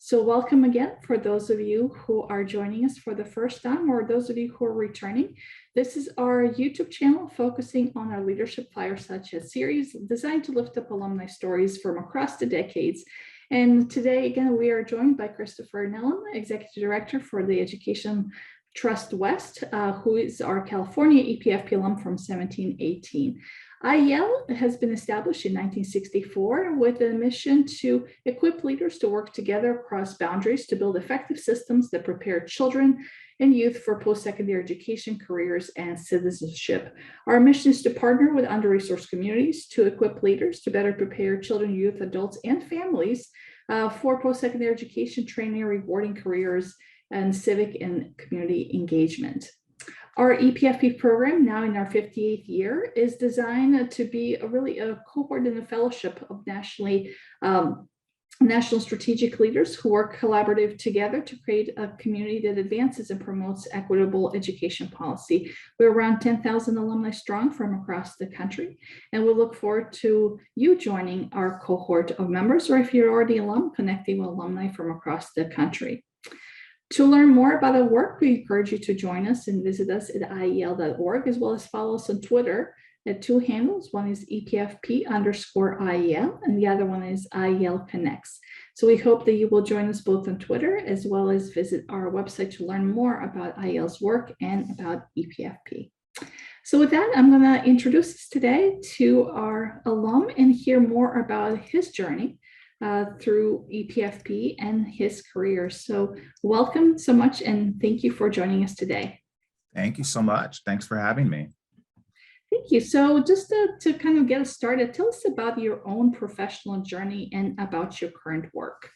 So welcome again for those of you who are joining us for the first time or those of you who are returning. This is our YouTube channel focusing on our Leadership Fireside series designed to lift up alumni stories from across the decades. And today, again, we are joined by Christopher Nellum, Executive Director for the Education Trust West, who is our California EPFP alum from 1718. IEL has been established in 1964 with a mission to equip leaders to work together across boundaries to build effective systems that prepare children and youth for post-secondary education, careers, and citizenship. Our mission is to partner with under-resourced communities to equip leaders to better prepare children, youth, adults, and families for post-secondary education, training, rewarding careers, and civic and community engagement. Our EPFP program, now in our 58th year, is designed to be a cohort and a fellowship of national strategic leaders who work collaborative together to create a community that advances and promotes equitable education policy. We're around 10,000 alumni strong from across the country, and we look forward to you joining our cohort of members, or if you're already alum, connecting with alumni from across the country. To learn more about our work, we encourage you to join us and visit us at IEL.org, as well as follow us on Twitter at two handles. One is EPFP_IEL, and the other one is IEL Connects. So we hope that you will join us both on Twitter, as well as visit our website to learn more about IEL's work and about EPFP. So with that, I'm going to introduce us today to our alum and hear more about his journey through EPFP and his career. So welcome so much, and thank you for joining us today. Thank you so much. Thanks for having me. Thank you. So just to kind of get us started, tell us about your own professional journey and about your current work.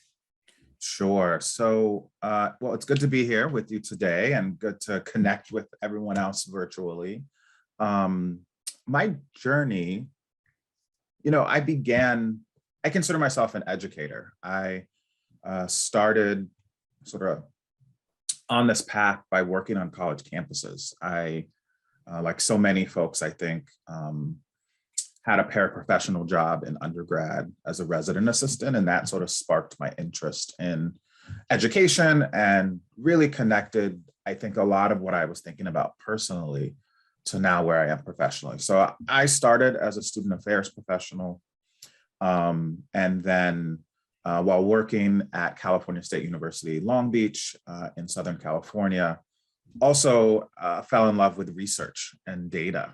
Sure. So, well, it's good to be here with you today and good to connect with everyone else virtually. My journey, I consider myself an educator. I started sort of on this path by working on college campuses. I, like so many folks, I think, had a paraprofessional job in undergrad as a resident assistant, and that sort of sparked my interest in education and really connected, I think, a lot of what I was thinking about personally to now where I am professionally. So I started as a student affairs professional. And then while working at California State University, Long Beach in Southern California, also fell in love with research and data.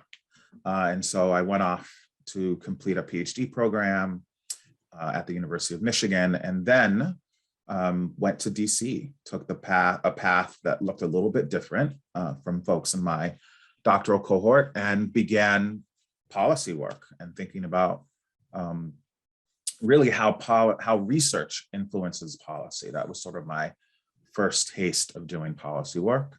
And so I went off to complete a PhD program at the University of Michigan, and then went to DC, took a path that looked a little bit different from folks in my doctoral cohort, and began policy work and thinking about really how research influences policy. That was sort of my first taste of doing policy work.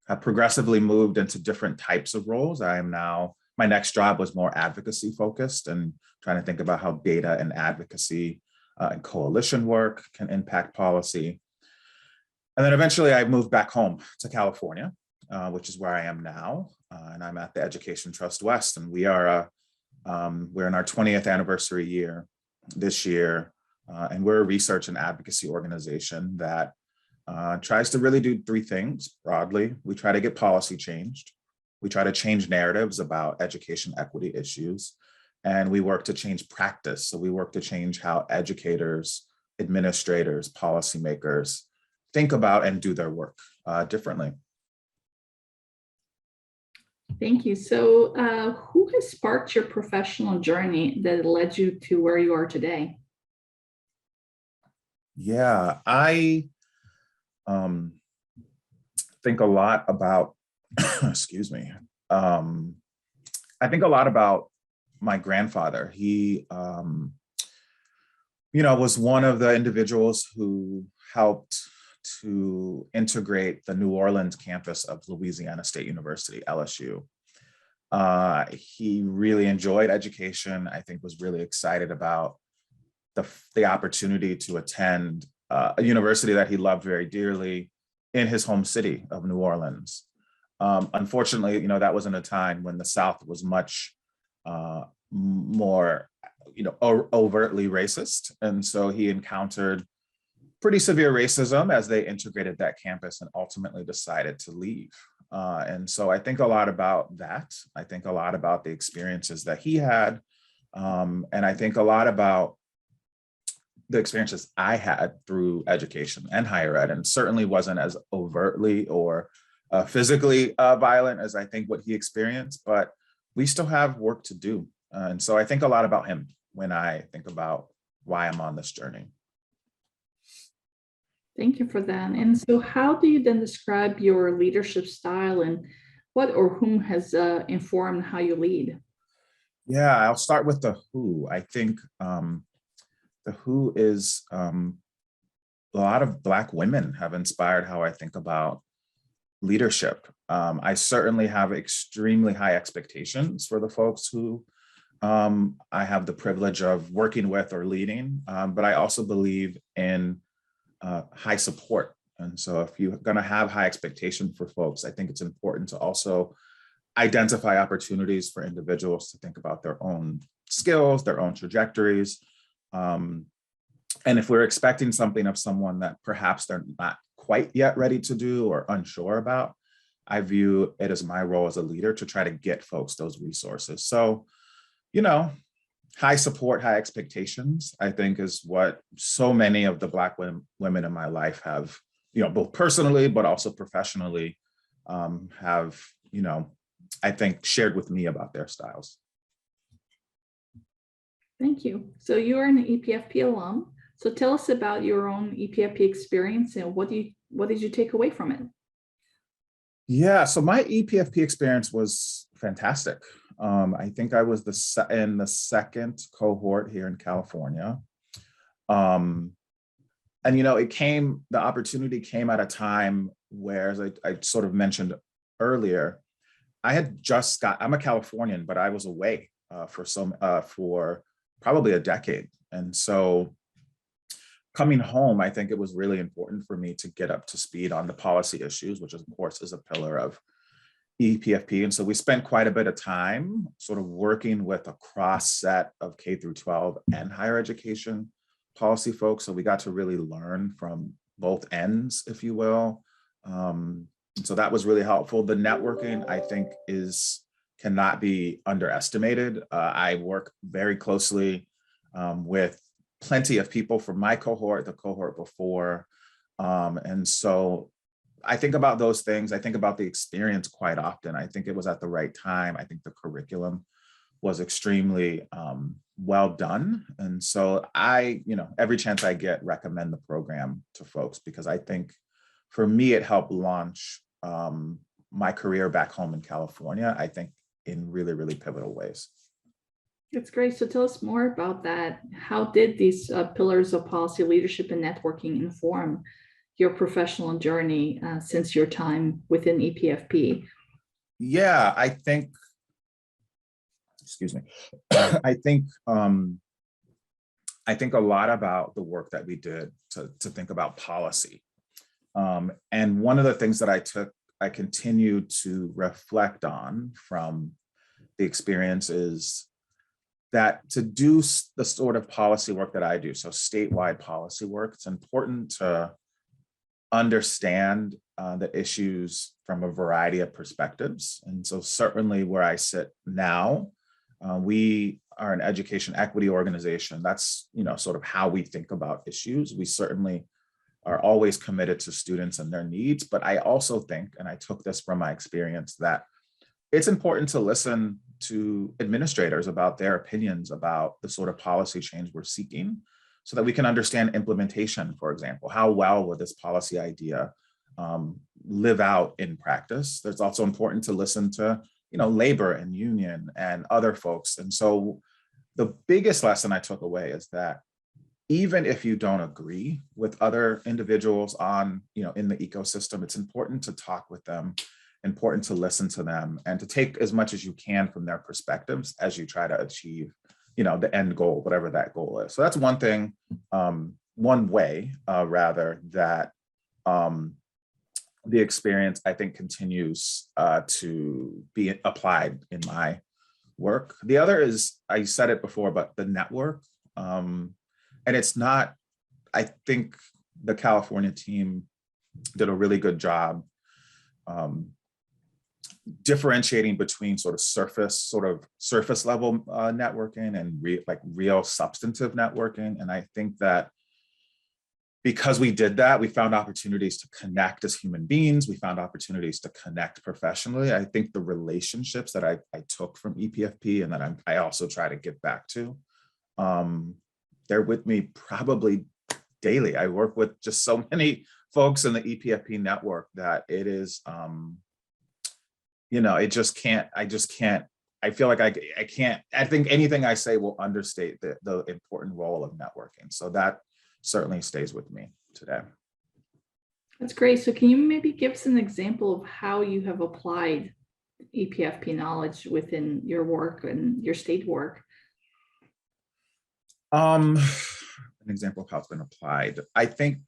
I progressively moved into different types of roles. My next job was more advocacy focused and trying to think about how data and advocacy and coalition work can impact policy. And then eventually I moved back home to California, which is where I am now. And I'm at the Education Trust West, and we're in our 20th anniversary year this year, and we're a research and advocacy organization that tries to really do three things broadly. We try to get policy changed, we try to change narratives about education equity issues, and we work to change practice. So we work to change how educators, administrators, policymakers think about and do their work differently. Thank you. So who has sparked your professional journey that led you to where you are today? Yeah, I think a lot about, excuse me. I think a lot about my grandfather. He, was one of the individuals who helped to integrate the New Orleans campus of Louisiana State University, LSU. He really enjoyed education. I think was really excited about the opportunity to attend a university that he loved very dearly in his home city of New Orleans. Unfortunately, that was in a time when the South was much more, overtly racist. And so he encountered pretty severe racism as they integrated that campus and ultimately decided to leave. And so I think a lot about that. I think a lot about the experiences that he had. And I think a lot about the experiences I had through education and higher ed, and certainly wasn't as overtly or physically violent as I think what he experienced, but we still have work to do. And so I think a lot about him when I think about why I'm on this journey. Thank you for that. And so how do you then describe your leadership style, and what or whom has informed how you lead? Yeah, I'll start with the who. I think the who is a lot of Black women have inspired how I think about leadership. I certainly have extremely high expectations for the folks who I have the privilege of working with or leading, but I also believe in high support. And so if you're going to have high expectation for folks, I think it's important to also identify opportunities for individuals to think about their own skills, their own trajectories. And if we're expecting something of someone that perhaps they're not quite yet ready to do or unsure about, I view it as my role as a leader to try to get folks those resources. So, you know, high support, high expectations, I think is what so many of the Black women in my life have, both personally, but also professionally have, I think shared with me about their styles. Thank you. So you are an EPFP alum. So tell us about your own EPFP experience and what did you take away from it? Yeah, so my EPFP experience was fantastic. I think I was in the second cohort here in California. And, the opportunity came at a time where, as I sort of mentioned earlier, I'm a Californian, but I was away for probably a decade. And so coming home, I think it was really important for me to get up to speed on the policy issues, which of course is a pillar of EPFP. And so we spent quite a bit of time sort of working with a cross set of K through 12 and higher education policy folks. So we got to really learn from both ends, if you will. So that was really helpful. The networking, I think, cannot be underestimated. I work very closely with plenty of people from my cohort, the cohort before. And so I think about those things. I think about the experience quite often. I think it was at the right time. I think the curriculum was extremely well done. And so every chance I get, recommend the program to folks, because I think for me, it helped launch my career back home in California, I think in really, really pivotal ways. That's great. So tell us more about that. How did these pillars of policy leadership and networking inform your professional journey since your time within EPFP? Yeah, I think, excuse me, I think a lot about the work that we did to think about policy. And one of the things that I continue to reflect on from the experience is that to do the sort of policy work that I do, so statewide policy work, it's important to understand the issues from a variety of perspectives. And so certainly where I sit now, we are an education equity organization. That's, sort of how we think about issues. We certainly are always committed to students and their needs, but I also think, and I took this from my experience, that it's important to listen to administrators about their opinions about the sort of policy change we're seeking, so that we can understand implementation, for example. How well will this policy idea live out in practice? It's also important to listen to, labor and union and other folks. And so the biggest lesson I took away is that even if you don't agree with other individuals on, in the ecosystem, it's important to talk with them, important to listen to them, and to take as much as you can from their perspectives as you try to achieve, the end goal, whatever that goal is. So that's one thing, one way, rather, that the experience, I think, continues to be applied in my work. The other is, I said it before, but the network. And it's not, I think the California team did a really good job differentiating between sort of surface level networking and real substantive networking. And I think that because we did that, we found opportunities to connect as human beings. We found opportunities to connect professionally. I think the relationships that I took from EPFP and that I also try to give back to, they're with me probably daily. I work with just so many folks in the EPFP network that it is, I feel like I can't, I think anything I say will understate the important role of networking. So that certainly stays with me today. That's great. So can you maybe give us an example of how you have applied EPFP knowledge within your work and your state work? An example of how it's been applied. I think,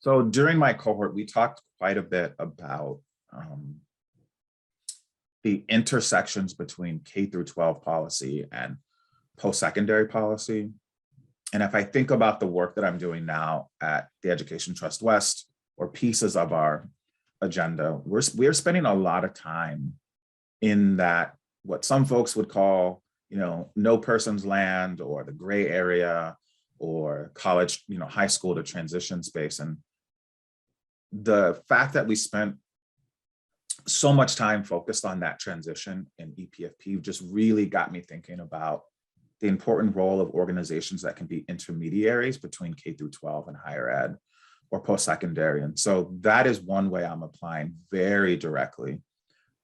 so during my cohort, we talked quite a bit about the intersections between K through 12 policy and post-secondary policy. And if I think about the work that I'm doing now at the Education Trust West or pieces of our agenda, we're spending a lot of time in that, what some folks would call, no person's land, or the gray area, or college, high school to transition space. And the fact that we spent so much time focused on that transition in EPFP just really got me thinking about the important role of organizations that can be intermediaries between K through 12 and higher ed or post-secondary. And so that is one way I'm applying very directly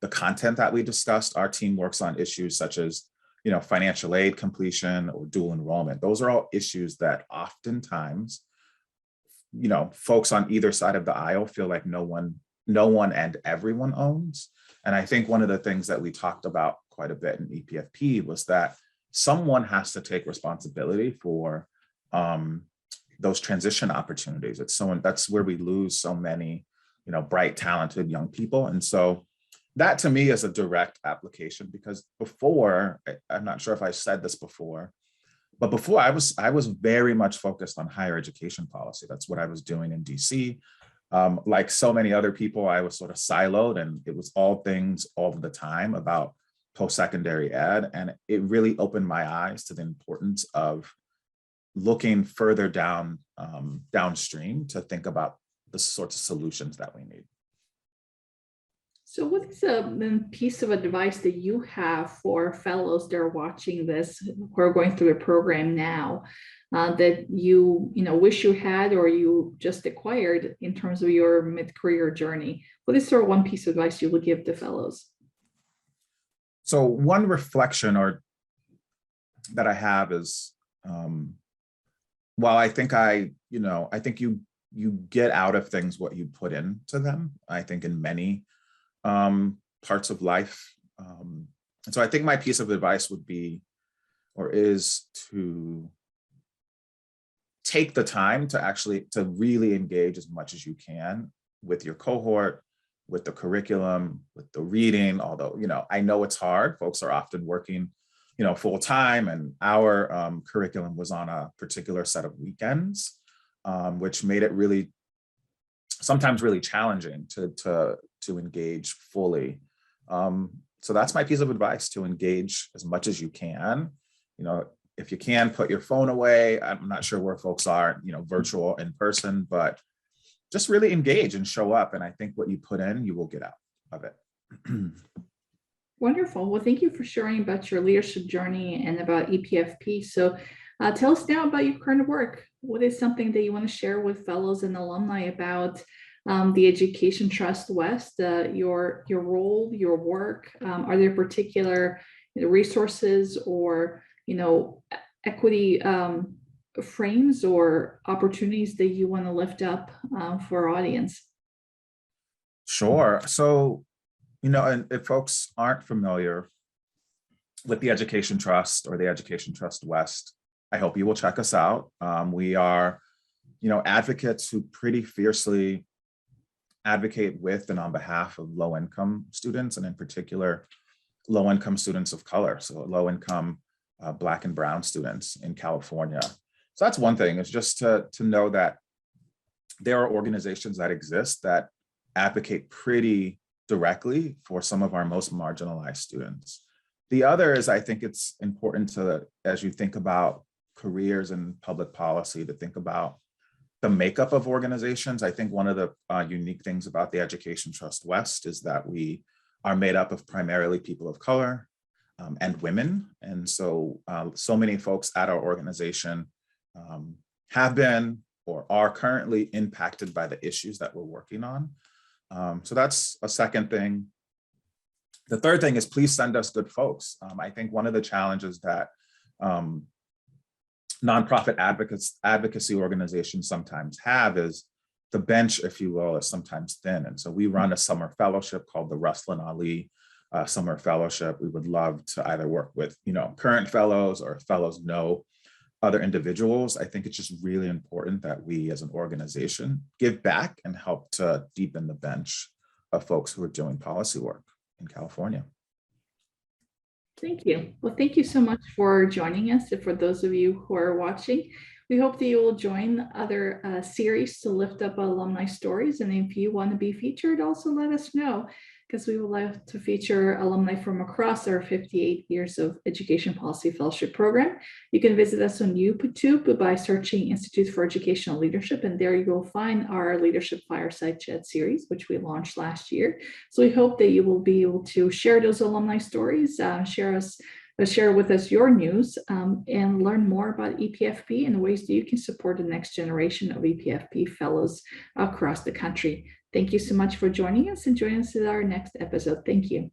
the content that we discussed. Our team works on issues such as, financial aid completion or dual enrollment. Those are all issues that oftentimes, folks on either side of the aisle feel like no one and everyone owns. And I think one of the things that we talked about quite a bit in EPFP was that someone has to take responsibility for those transition opportunities. That's where we lose so many, bright, talented young people. And so that to me is a direct application, because before, I'm not sure if I said this before, but before I was very much focused on higher education policy. That's what I was doing in DC. Like so many other people, I was sort of siloed, and it was all things all the time about post-secondary ed. And it really opened my eyes to the importance of looking further downstream to think about the sorts of solutions that we need. So what is a piece of advice that you have for fellows that are watching this, who are going through the program now, that you wish you had or you just acquired in terms of your mid-career journey? What is sort of one piece of advice you would give to fellows? So one reflection that I have is, while I think you get out of things what you put into them, I think in many parts of life. And so I think my piece of advice would be, or is, to take the time to really engage as much as you can with your cohort, with the curriculum, with the reading. Although, I know it's hard. Folks are often working, full time, and our curriculum was on a particular set of weekends, which made it sometimes really challenging to engage fully. So that's my piece of advice: to engage as much as you can. If you can, put your phone away. I'm not sure where folks are, virtual, in person, but just really engage and show up. And I think what you put in, you will get out of it. Wonderful. Well, thank you for sharing about your leadership journey and about EPFP. So tell us now about your current work. What is something that you want to share with fellows and alumni about the Education Trust West, your role, your work? Are there particular resources or equity frames or opportunities that you want to lift up for our audience? Sure. So, and if folks aren't familiar with the Education Trust or the Education Trust West, I hope you will check us out. We are, advocates who pretty fiercely advocate with and on behalf of low-income students, and in particular, low-income students of color. So low-income Black and Brown students in California. So that's one thing, is just to know that there are organizations that exist that advocate pretty directly for some of our most marginalized students. The other is, I think it's important to, as you think about careers in public policy, to think about the makeup of organizations. I think one of the unique things about the Education Trust West is that we are made up of primarily people of color and women. And so, so many folks at our organization have been or are currently impacted by the issues that we're working on. So that's a second thing. The third thing is, please send us good folks. I think one of the challenges that nonprofit advocacy organizations sometimes have is the bench, if you will, is sometimes thin. And so we run a summer fellowship called the Ruslan Ali Summer Fellowship. We would love to either work with, current fellows, or if fellows know other individuals. I think it's just really important that we as an organization give back and help to deepen the bench of folks who are doing policy work in California. Thank you. Well, thank you so much for joining us. And for those of you who are watching, we hope that you will join other series to lift up alumni stories. And if you want to be featured, also let us know, because we would like to feature alumni from across our 58 years of education policy fellowship program. You can visit us on YouTube by searching Institute for Educational Leadership, and there you will find our Leadership Fireside Chat series, which we launched last year. So we hope that you will be able to share those alumni stories, share with us your news, and learn more about EPFP and the ways that you can support the next generation of EPFP fellows across the country. Thank you so much for joining us, and join us in our next episode. Thank you.